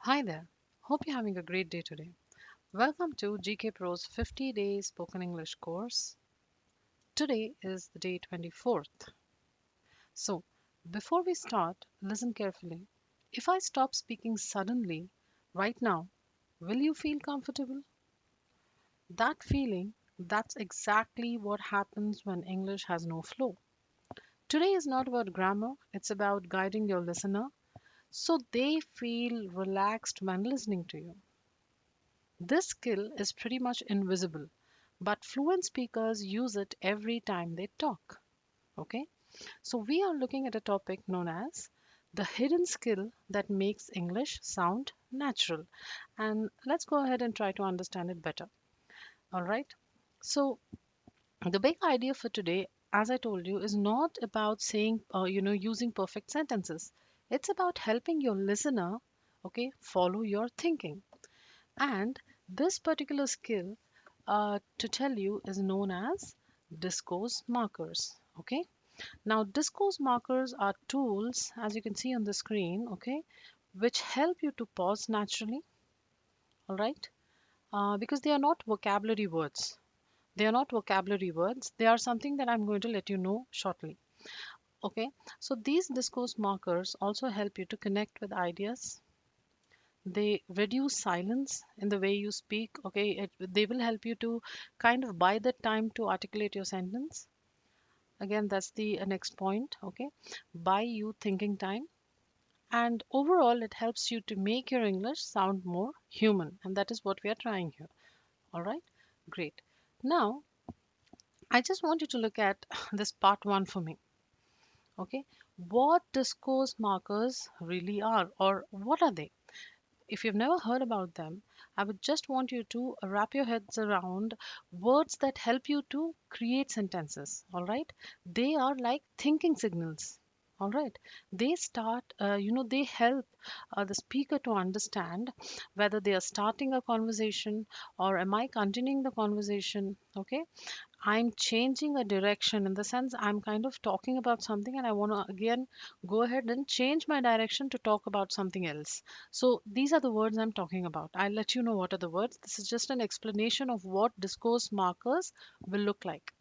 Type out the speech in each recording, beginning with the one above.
Hi there. Hope you're having a great day today. Welcome to GK Pro's 50-day spoken English course. Today is the day 24th. So, before we start, listen carefully. If I stop speaking suddenly, right now, will you feel comfortable? That feeling, that's exactly what happens when English has no flow. Today is not about grammar, it's about guiding your listener so they feel relaxed when listening to you. This skill is pretty much invisible, but fluent speakers use it every time they talk. Okay, so we are looking at a topic known as the hidden skill that makes English sound natural. And let's go ahead and try to understand it better. All right, so the big idea for today, as I told you, is not about saying, using perfect sentences. It's about helping your listener, okay, follow your thinking. And this particular skill, to tell you, is known as discourse markers. Okay. Now, discourse markers are tools, as you can see on the screen, okay, which help you to pause naturally, all right, because they are not vocabulary words. They are not vocabulary words. They are something that I'm going to let you know shortly. Okay. So these discourse markers also help you to connect with ideas. They reduce silence in the way you speak. Okay, they will help you to kind of buy the time to articulate your sentence. Again, that's the next point. Okay, buy you thinking time, and overall it helps you to make your English sound more human, and that is what we are trying here. All right, great. Now I just want you to look at this part one for me. Okay, what discourse markers really are, or what are they? If you've never heard about them, I would just want you to wrap your heads around words that help you to create sentences. All right. They are like thinking signals. All right. They start, they help the speaker to understand whether they are starting a conversation or am I continuing the conversation. Okay. I'm changing a direction in the sense I'm kind of talking about something and I want to again go ahead and change my direction to talk about something else. So these are the words I'm talking about. I'll let you know what are the words. This is just an explanation of what discourse markers will look like.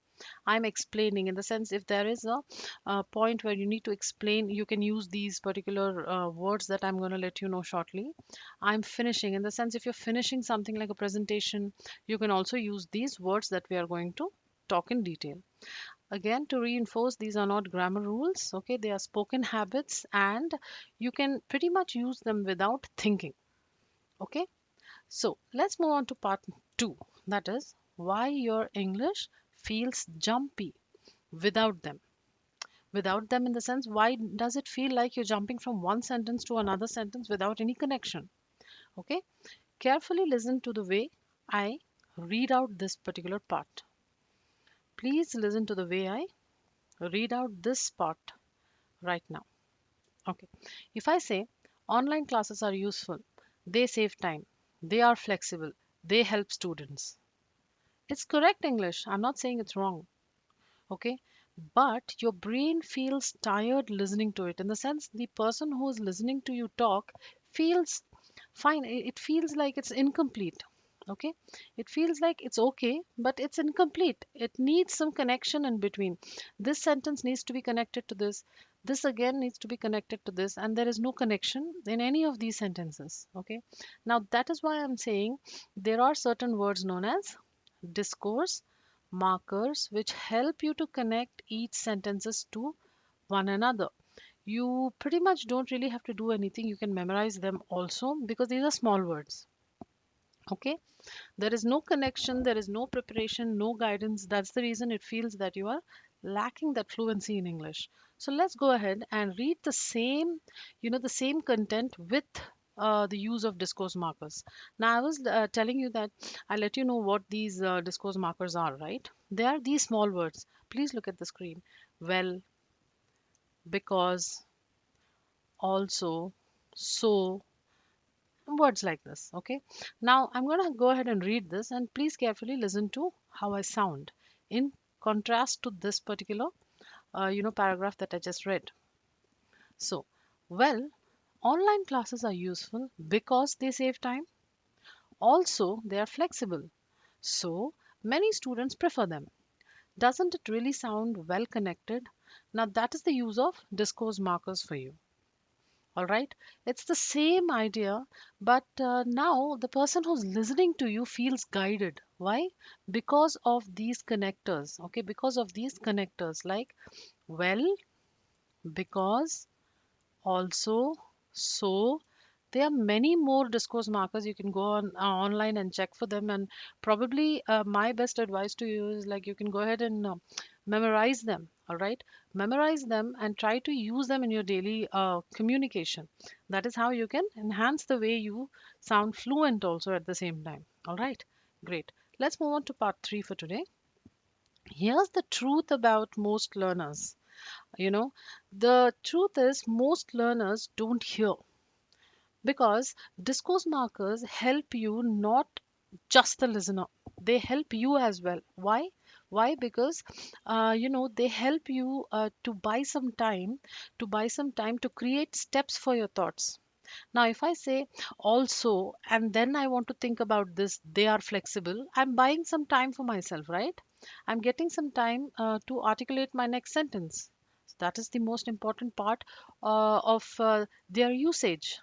I'm explaining in the sense if there is a point where you need to explain, you can use these particular words that I'm going to let you know shortly. I'm finishing in the sense if you're finishing something like a presentation, you can also use these words that we are going to talk in detail. Again, to reinforce, these are not grammar rules, okay? They are spoken habits and you can pretty much use them without thinking, okay? So let's move on to part two, that is why your English feels jumpy without them. Without them, in the sense, why does it feel like you're jumping from one sentence to another sentence without any connection? Okay, carefully listen to the way I read out this particular part. Please listen to the way I read out this part right now. Okay. If I say online classes are useful, they save time, they are flexible, they help students. It's correct English. I'm not saying it's wrong. Okay. But your brain feels tired listening to it in the sense the person who is listening to you talk feels fine. It feels like it's incomplete. Okay. It feels like it's okay, but it's incomplete. It needs some connection in between. This sentence needs to be connected to this. This again needs to be connected to this, and there is no connection in any of these sentences. Okay. Now, that is why I'm saying there are certain words known as discourse markers which help you to connect each sentences to one another. You pretty much don't really have to do anything. You can memorize them also because these are small words. Okay, there is no connection, there is no preparation, no guidance. That's the reason it feels that you are lacking that fluency in English. So let's go ahead and read the same, the same content with the use of discourse markers. Now, I was telling you that I'll let you know what these discourse markers are, right? They are these small words. Please look at the screen. Well, because, also, so, words like this. Okay, now I'm going to go ahead and read this and please carefully listen to how I sound in contrast to this particular paragraph that I just read. So, well, Online classes are useful because they save time. Also, they are flexible. So, many students prefer them. Doesn't it really sound well connected? Now, that is the use of discourse markers for you. All right. It's the same idea, but now the person who's listening to you feels guided. Why? Because of these connectors. Okay. Because of these connectors, like, well, because, also, so. There are many more discourse markers. You can go on online and check for them. And probably my best advice to you is, like, you can go ahead and memorize them. All right, memorize them and try to use them in your daily communication. That is how you can enhance the way you sound fluent also at the same time. All right, great. Let's move on to part 3 for today. Here's the truth about most learners. You know, the truth is most learners don't hear, because discourse markers help you, not just the listener, they help you as well. Why? Because they help you to buy some time to create steps for your thoughts. Now, if I say also, and then I want to think about this, they are flexible, I'm buying some time for myself, right? I'm getting some time to articulate my next sentence. So that is the most important part of their usage.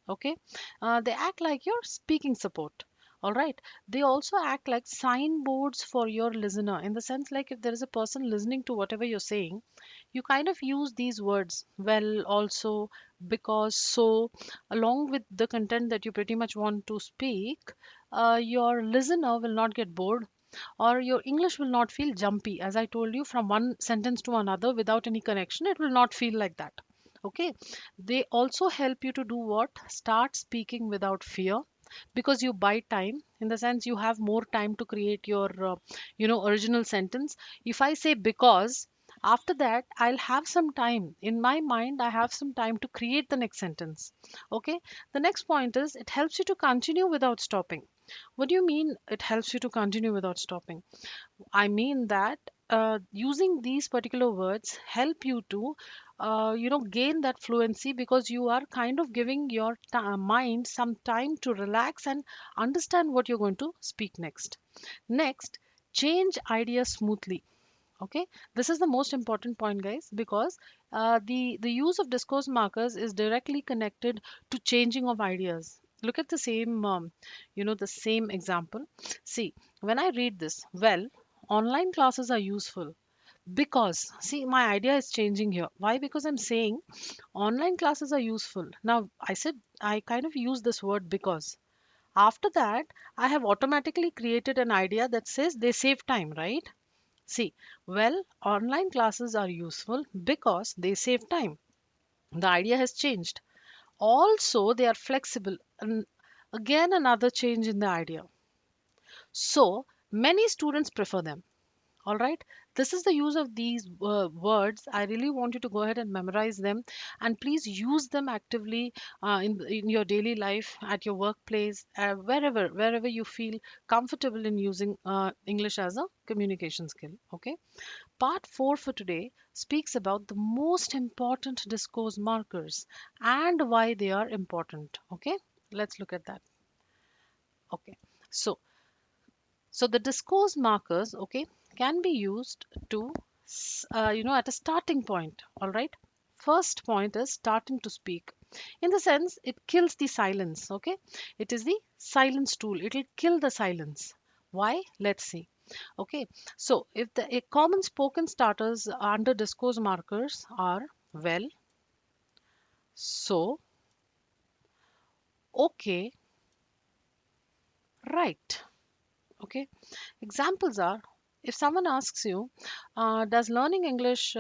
Okay, they act like your speaking support. All right, they also act like signboards for your listener, in the sense, like, if there is a person listening to whatever you're saying, you kind of use these words, well, also, because, so, along with the content that you pretty much want to speak. Your listener will not get bored, or your English will not feel jumpy. As I told you, from one sentence to another without any connection, it will not feel like that. Okay, they also help you to do what? Start speaking without fear, because you buy time, in the sense you have more time to create your original sentence. If I say because, after that I'll have some time in my mind, I have some time to create the next sentence. Okay, the next point is, it helps you to continue without stopping. What do you mean it helps you to continue without stopping? I mean that using these particular words help you to, gain that fluency, because you are kind of giving your mind some time to relax and understand what you're going to speak next. Next, change ideas smoothly. Okay, this is the most important point, guys, because the use of discourse markers is directly connected to changing of ideas. Look at the same the same example. See, when I read this, well, online classes are useful because, see, my idea is changing here. Why? Because I'm saying online classes are useful. Now, I said, I kind of use this word because. After that, I have automatically created an idea that says they save time, right? See, well, online classes are useful because they save time. The idea has changed. Also, they are flexible. And again, another change in the idea. So, many students prefer them. All right. This is the use of these words. I really want you to go ahead and memorize them, and please use them actively in your daily life, at your workplace, wherever you feel comfortable in using English as a communication skill. Okay. Part 4 for today speaks about the most important discourse markers and why they are important. Okay, let's look at that. Okay, so the discourse markers, okay, can be used to, at a starting point. All right, first point is starting to speak. In the sense, it kills the silence. Okay, it is the silence tool. It will kill the silence. Why? Let's see. Okay, so if the a common spoken starters under discourse markers are well, so, okay, right. Okay, examples are, if someone asks you, does learning English,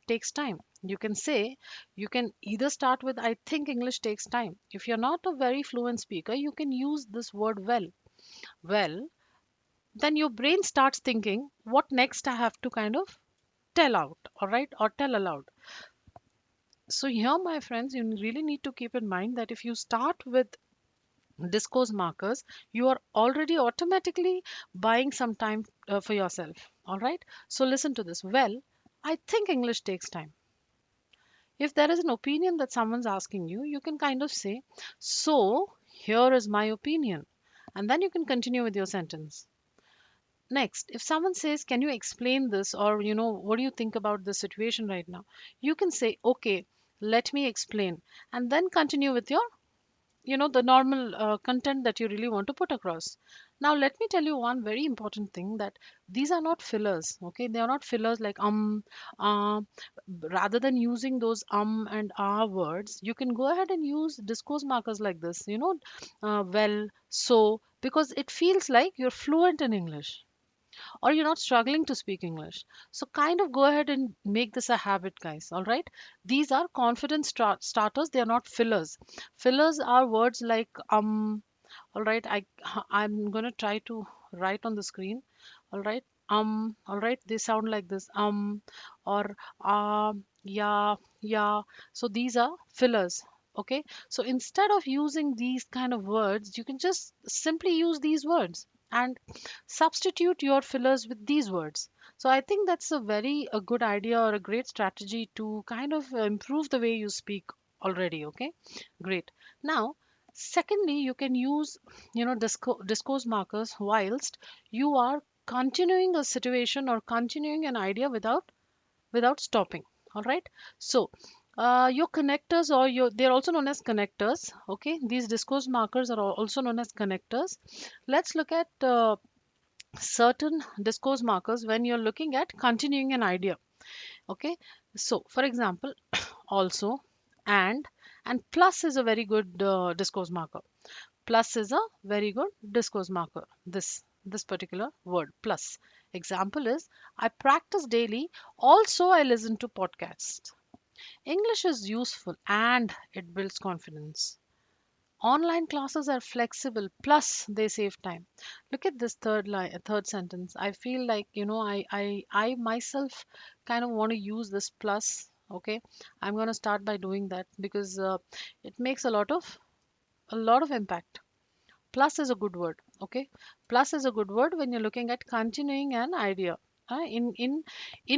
takes time? You can say, you can either start with, I think English takes time. If you're not a very fluent speaker, you can use this word well. Well, then your brain starts thinking, what next I have to kind of tell out, all right, or tell aloud. So here, my friends, you really need to keep in mind that if you start with discourse markers, you are already automatically buying some time for yourself. All right. So listen to this. Well, I think English takes time. If there is an opinion that someone's asking you, you can kind of say, so here is my opinion. And then you can continue with your sentence. Next, if someone says, can you explain this? Or, what do you think about this situation right now? You can say, okay, let me explain. And then continue with your the normal content that you really want to put across. Now let me tell you one very important thing, that these are not fillers. Okay, they are not fillers like uh, rather than using those and words, you can go ahead and use discourse markers like this, well, so, because it feels like you're fluent in English or you're not struggling to speak English. So kind of go ahead and make this a habit, guys. All right. These are confidence starters. They are not fillers. Fillers are words like all right. I'm gonna try to write on the screen. All right. All right. They sound like this. Or yeah, yeah. So these are fillers. Okay. So instead of using these kind of words, you can just simply use these words and substitute your fillers with these words. So I think that's a good idea or a great strategy to kind of improve the way you speak already. Okay, great. Now, secondly, you can use discourse markers whilst you are continuing a situation or continuing an idea without stopping. All right. So your connectors, or your they're also known as connectors. Okay, these discourse markers are also known as connectors. Let's look at certain discourse markers when you're looking at continuing an idea. Okay, so for example, also, and plus is a very good discourse marker. Plus is a very good discourse marker. This particular word, plus. Example is, I practice daily, also I listen to podcasts. English is useful and it builds confidence. Online classes are flexible, plus they save time. Look at this third sentence. I feel like, I myself kind of want to use this plus. Okay, I'm going to start by doing that because it makes a lot of impact. Plus is a good word. Okay, plus is a good word when you're looking at continuing an idea. In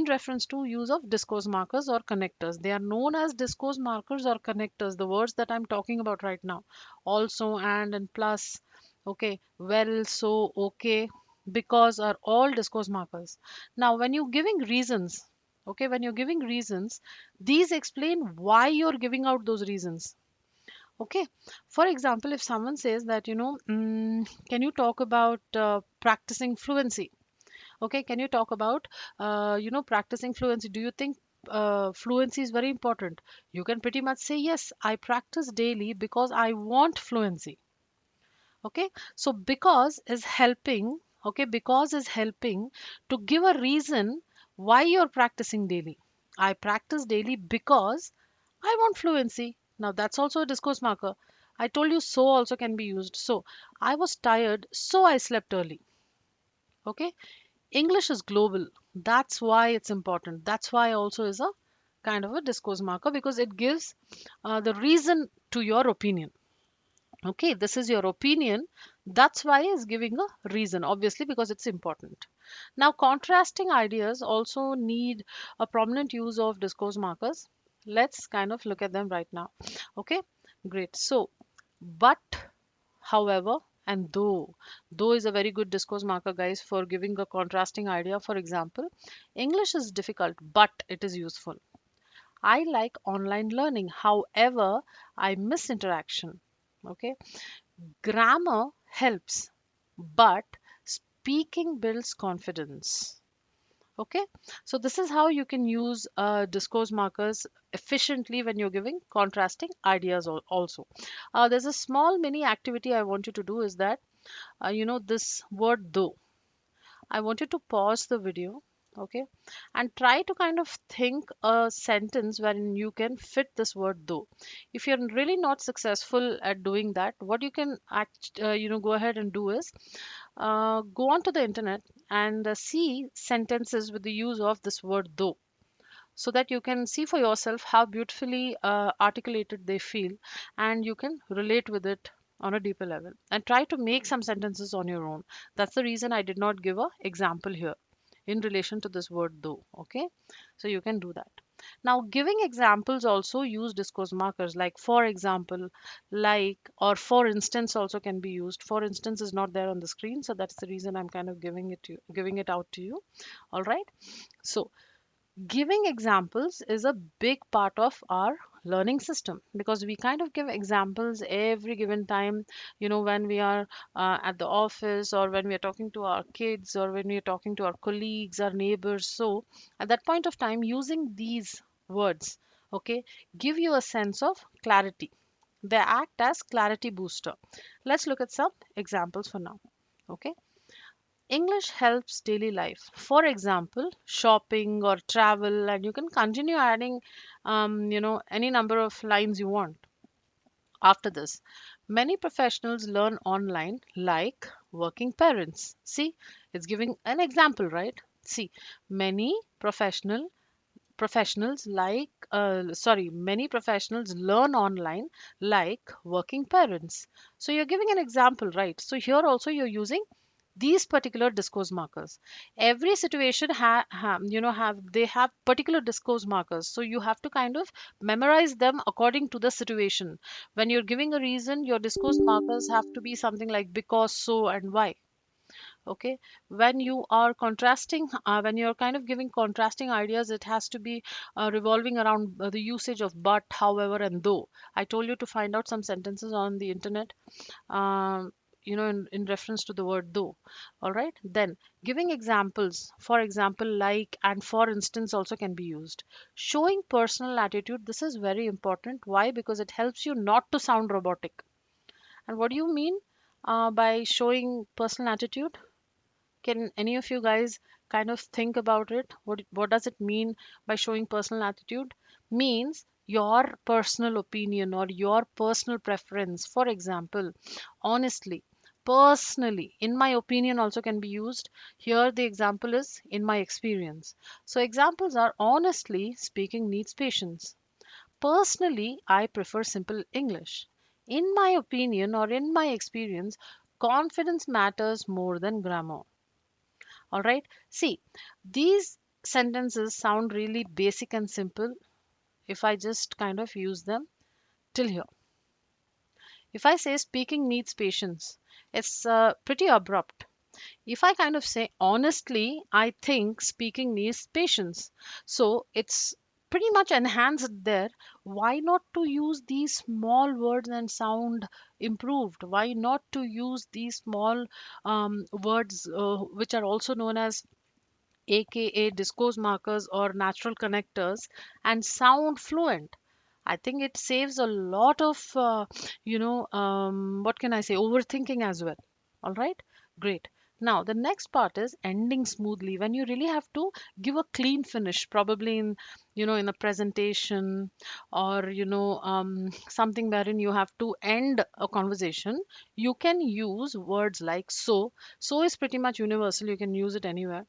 reference to use of discourse markers or connectors, they are known as discourse markers or connectors, the words that I'm talking about right now. Also, and plus. Okay, well, so, okay, because are all discourse markers. Now when you're giving reasons, okay, when you're giving reasons, these explain why you're giving out those reasons. Okay, for example, if someone says that, can you talk about practicing fluency? Okay, can you talk about, practicing fluency? Do you think fluency is very important? You can pretty much say, yes, I practice daily because I want fluency. Okay, so because is helping, okay, because is helping to give a reason why you're practicing daily. I practice daily because I want fluency. Now that's also a discourse marker. I told you so also can be used. So I was tired, so I slept early. Okay, English is global. That's why it's important. That's why also is a kind of a discourse marker, because it gives the reason to your opinion. Okay, this is your opinion. That's why it's giving a reason, obviously, because it's important. Now, contrasting ideas also need a prominent use of discourse markers. Let's kind of look at them right now. Okay, great. So, but, however, and though. Though is a very good discourse marker, guys, for giving a contrasting idea. For example, English is difficult, but it is useful. I like online learning. However, I miss interaction. Okay, grammar helps, but speaking builds confidence. Okay, so this is how you can use discourse markers efficiently when you're giving contrasting ideas also. There's a small mini activity I want you to do, is that, this word though. I want you to pause the video, okay, and try to kind of think a sentence wherein you can fit this word though. If you're really not successful at doing that, what you can go ahead and do is go onto the internet and see sentences with the use of this word though, so that you can see for yourself how beautifully articulated they feel, and you can relate with it on a deeper level, and try to make some sentences on your own. That's the reason I did not give a example here in relation to this word though. Okay, so you can do that. Now, giving examples also use discourse markers like for example, like, or for instance also can be used. For instance is not there on the screen, so that's the reason I'm kind of giving it out to you. All right. So giving examples is a big part of our learning system because we kind of give examples every given time, when we are at the office, or when we are talking to our kids, or when we are talking to our colleagues, our neighbors. So at that point of time, using these words, okay, give you a sense of clarity. They act as clarity booster. Let's look at some examples for now. Okay. English helps daily life. For example, shopping or travel, and you can continue adding, any number of lines you want after this. Many professionals learn online, like working parents. See, it's giving an example, right? See, many professionals like many professionals learn online, like working parents. So you're giving an example, right? So here also you're using these particular discourse markers. Every situation have particular discourse markers, so you have to kind of memorize them according to the situation. When you're giving a reason, your discourse markers have to be something like because, so, and why. Okay. When you are contrasting, when you're kind of giving contrasting ideas, it has to be revolving around the usage of but, however, and though. I told you to find out some sentences on the internet, um, in reference to the word though. All right. Then giving examples, for example, like, and for instance also can be used. Showing personal attitude, this is very important. Why? Because it helps you not to sound robotic. And what do you mean by showing personal attitude? Can any of you guys kind of think about it? What does it mean by showing personal attitude? Means your personal opinion or your personal preference. For example, honestly, personally, in my opinion also can be used. Here the example is in my experience. So examples are honestly speaking needs patience. Personally, I prefer simple English. In my opinion or in my experience, confidence matters more than grammar. All right. See, these sentences sound really basic and simple if I just kind of use them till here. If I say speaking needs patience, it's pretty abrupt. If I kind of say honestly, I think speaking needs patience. So it's pretty much enhanced there. Why not to use these small words and sound improved? Why not to use these small words, which are also known as aka discourse markers or natural connectors, and sound fluent? I think it saves a lot of what can I say, overthinking as well. All right, great. Now the next part is ending smoothly, when you really have to give a clean finish, probably in in a presentation, or something wherein you have to end a conversation. You can use words like so. So is pretty much universal, you can use it anywhere.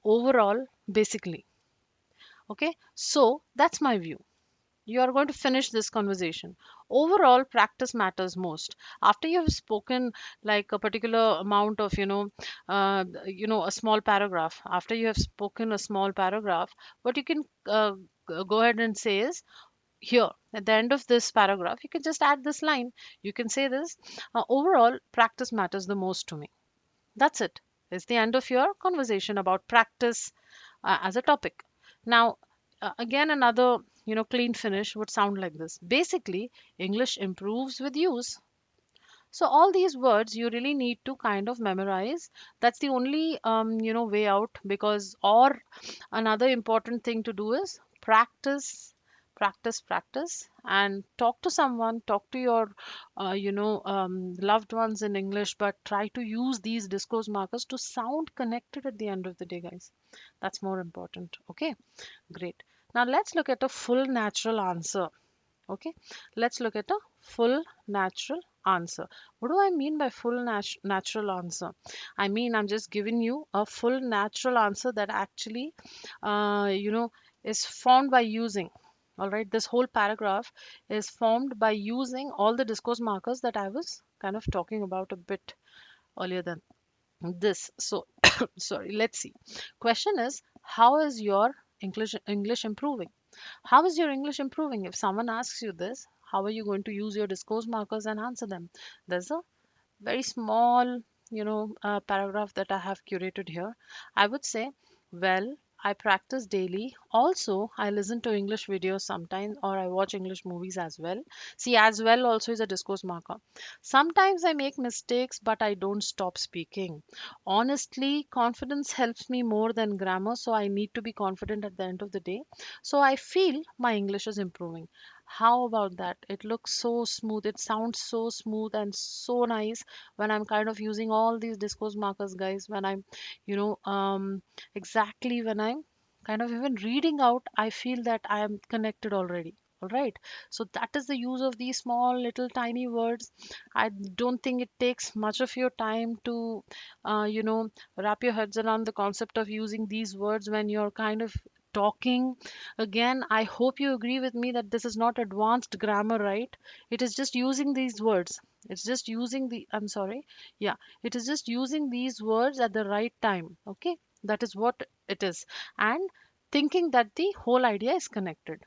Overall, basically. Okay, so that's my view. You are going to finish this conversation. Overall, practice matters most. After you have spoken like a particular amount of a small paragraph, after you have spoken a small paragraph, what you can go ahead and say is, here at the end of this paragraph you can just add this line. You can say this, overall practice matters the most to me. That's it. It's the end of your conversation about practice as a topic. Now, again, another clean finish would sound like this. Basically, English improves with use. So all these words you really need to kind of memorize. That's the only way out. Because, or another important thing to do is practice, practice, practice, and talk to someone, talk to your loved ones in English, but try to use these discourse markers to sound connected at the end of the day, guys. That's more important. Okay, great. Now let's look at a full natural answer. Okay, let's look at a full natural answer. What do I mean by full natural answer? I mean, I'm just giving you a full natural answer that actually, is formed by using. All right, this whole paragraph is formed by using all the discourse markers that I was kind of talking about a bit earlier than this. So, sorry, let's see. Question is, how is your English improving? How is your English improving? If someone asks you this, how are you going to use your discourse markers and answer them? There's a very small, paragraph that I have curated here. I would say, well, I practice daily. Also, I listen to English videos sometimes, or I watch English movies as well. See, as well also is a discourse marker. Sometimes I make mistakes, but I don't stop speaking. Honestly, confidence helps me more than grammar, so I need to be confident at the end of the day. So I feel my English is improving. How about that? It looks so smooth. It sounds so smooth and so nice when I'm kind of using all these discourse markers, guys. When I'm, you know, exactly when I'm kind of even reading out, I feel that I am connected already. All right. So that is the use of these small little tiny words. I don't think it takes much of your time to, wrap your heads around the concept of using these words when you're kind of talking. Again, I hope you agree with me that this is not advanced grammar, right? It is just using these words. It's just using the, I'm sorry. Yeah, it is just using these words at the right time. Okay, that is what it is. And thinking that the whole idea is connected.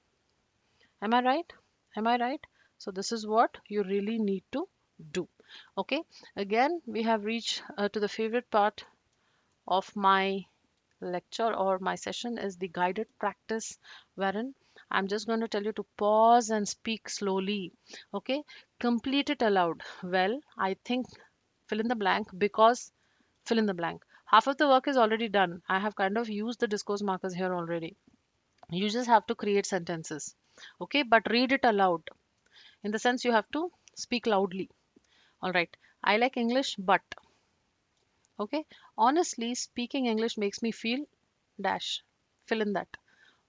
Am I right? Am I right? So this is what you really need to do. Okay, again, we have reached to the favorite part of my lecture or my session is the guided practice, wherein I'm just going to tell you to pause and speak slowly. Okay, complete it aloud. Well, I think fill in the blank because fill in the blank. Half of the work is already done. I have kind of used the discourse markers here already. You just have to create sentences. Okay, but read it aloud. In the sense you have to speak loudly. All right. I like English, but okay. Honestly, speaking English makes me feel dash. Fill in that.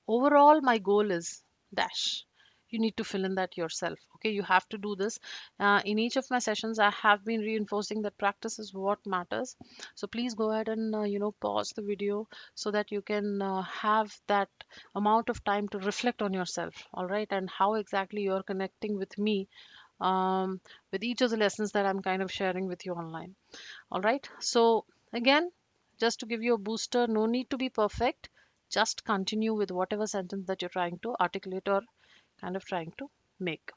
Overall, my goal is dash. You need to fill in that yourself. Okay, you have to do this. In each of my sessions, I have been reinforcing that practice is what matters. So please go ahead and pause the video so that you can have that amount of time to reflect on yourself. All right, and how exactly you're connecting with me um, with each of the lessons that I'm kind of sharing with you online. All right. So again, just to give you a booster, no need to be perfect. Just continue with whatever sentence that you're trying to articulate or kind of trying to make.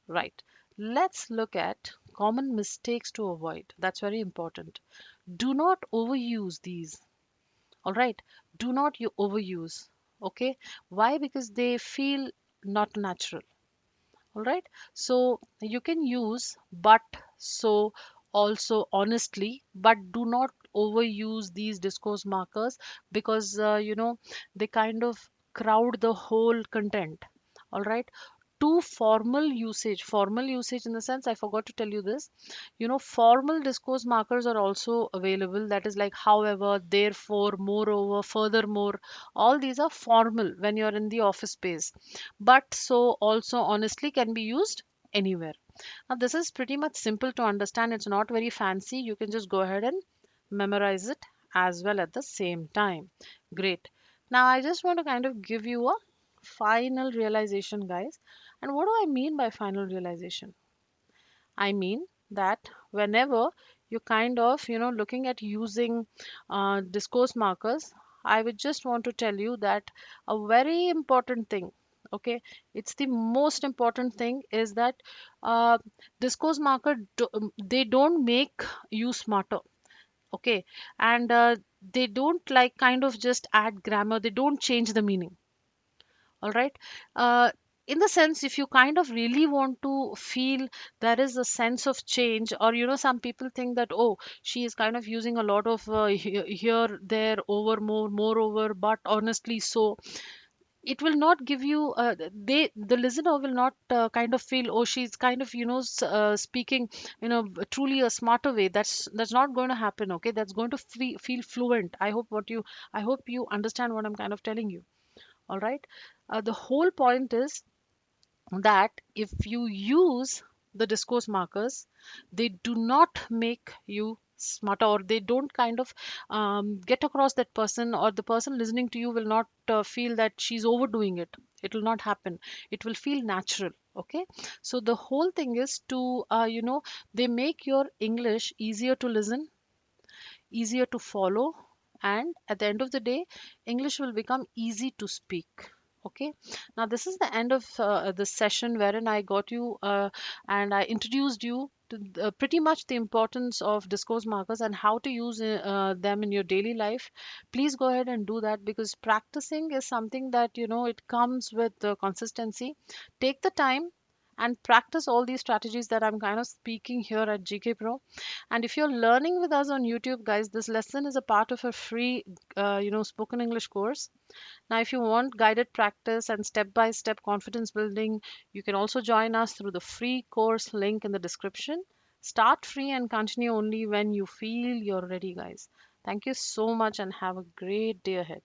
Right. Let's look at common mistakes to avoid. That's very important. Do not overuse these. All right. Do not you overuse. Okay. Why? Because they feel not natural. All right, so you can use but, so, also, honestly, but do not overuse these discourse markers because they kind of crowd the whole content. All right, too formal usage in the sense, I forgot to tell you this. Formal discourse markers are also available, that is like however, therefore, moreover, furthermore. All these are formal when you're in the office space, but, so, also, honestly can be used anywhere. Now this is pretty much simple to understand. It's not very fancy. You can just go ahead and memorize it as well at the same time. Great. Now I just want to kind of give you a final realization, guys. And what do I mean by final realization? I mean that whenever you kind of, looking at using discourse markers, I would just want to tell you that a very important thing, okay, it's the most important thing is that uh, discourse marker, they don't make you smarter, okay, and they don't like kind of just add grammar, they don't change the meaning. All right, uh, in the sense, if you kind of really want to feel there is a sense of change, or some people think that, oh, she is kind of using a lot of here, there, over, more, moreover, but, honestly, so, it will not give you the listener will not kind of feel, oh, she's kind of speaking truly a smarter way. That's not going to happen. Okay, that's going to feel fluent. I hope you understand what I'm kind of telling you. All right, the whole point is that if you use the discourse markers, they do not make you smarter, or they don't kind of get across that person, or the person listening to you will not feel that she's overdoing it. It will not happen. It will feel natural. Okay, so the whole thing is to they make your English easier to listen, easier to follow, and at the end of the day, English will become easy to speak. Okay, now this is the end of this session wherein I got you and I introduced you to pretty much the importance of discourse markers and how to use them in your daily life. Please go ahead and do that, because practicing is something that, it comes with consistency. Take the time and practice all these strategies that I'm kind of speaking here at GK Pro. And if you're learning with us on YouTube, guys, this lesson is a part of a free, spoken English course. Now, if you want guided practice and step by step confidence building, you can also join us through the free course link in the description. Start free and continue only when you feel you're ready, guys. Thank you so much and have a great day ahead.